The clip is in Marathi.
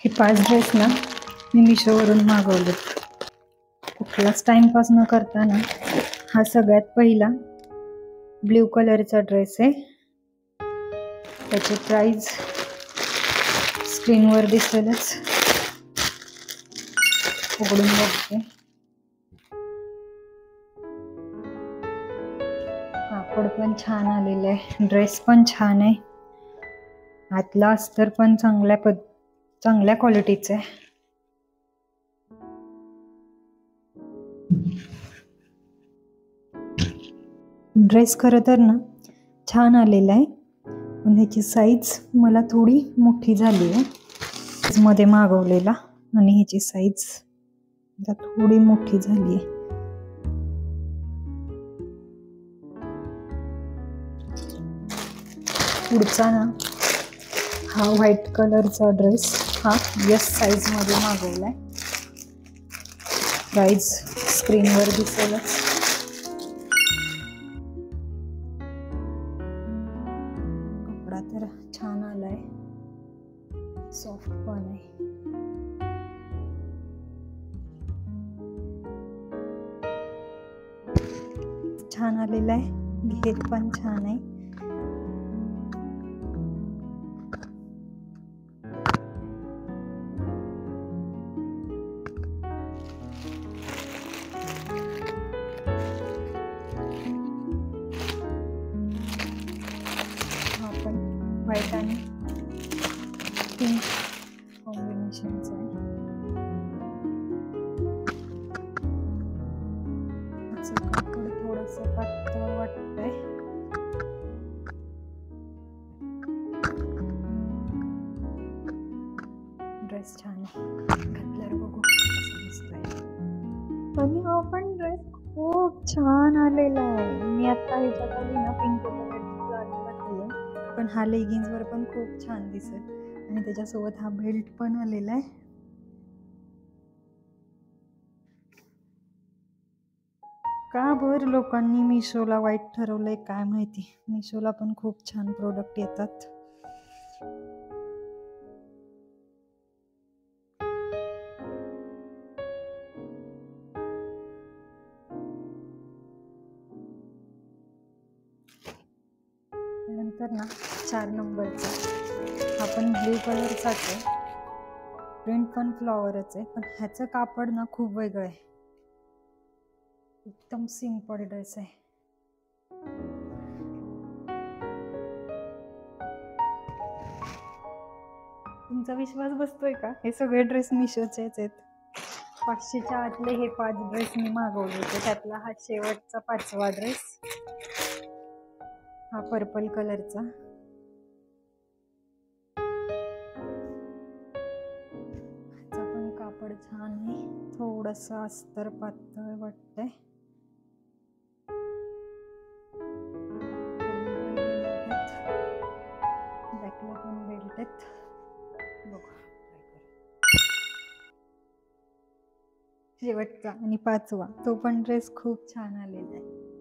हे 5 ड्रेस ना मी मिशोवरून मागवलेत. कुठलाच टाइमपास न करताना हा सगळ्यात पहिला ब्ल्यू कलरचा ड्रेस आहे. त्याची प्राइस स्क्रीनवर दिसेलच. उघडून बघते. कापड पण छान आलेलं आहे, ड्रेस पण छान आहे, आतला अस्तर पण चांगल्या क्वालिटीचं आहे. ड्रेस खरं तर ना छान आलेला आहे, पण ह्याची साईज मला थोडी मोठी झाली आहे मध्ये मागवलेला, आणि ह्याची साईज थोडी मोठी झाली आहे. पुढचा ना हा व्हाईट कलरचा ड्रेस हा S साईज मध्ये मागवलाय. प्राइस स्क्रीनवर दिसेलच. कपडा तर छान आलाय, सॉफ्ट पण आहे. छान आलेला आहे, घेत पण छान आहे. हा पण व्हाईट आणि पिंक कॉम्बिनेशनचा आहे. कापड थोडस पातळ वाटतंय. ड्रेस छान आहे, घातल्यावर बघू कसं दिसतंय. आणि हा पण ड्रेस खूप छान आलेला आहे. मी आता ह्याच्या खाली ना पिंक कलरची प्लाझो घातली आहे, पण हा लेगिन्स वर पण खूप छान दिसेल. आणि त्याच्यासोबत हा बेल्ट पण आलेला आहे. का बरं लोकांनी मिशोला वाईट ठरवलंय काय माहिती. मिशोला पण खूप छान प्रोडक्ट येतात. त्यानंतर ना 4 नंबरचा हा पण ब्ल्यू कलरचाच आहे, प्रिंट पण फ्लॉवरच आहे, पण ह्याचं कापड ना खूप वेगळं आहे. एकदम सिंपल ड्रेस आहे. तुमचा विश्वास बसतोय का? हे सगळे ड्रेस मिशोचेच आहेत. 500च्या आतले हे 5 ड्रेस मी मागवले होते. त्यातला हा शेवटचा 5वा ड्रेस, हा पर्पल कलरचा. ह्याचा पण कापड छान आहे, थोडस अस्तर पातळ वाटतंय. बॅकला पण बेल्ट आहेत. बघा शेवटचा आणि 5वा तो पण ड्रेस खूप छान आलेला आहे.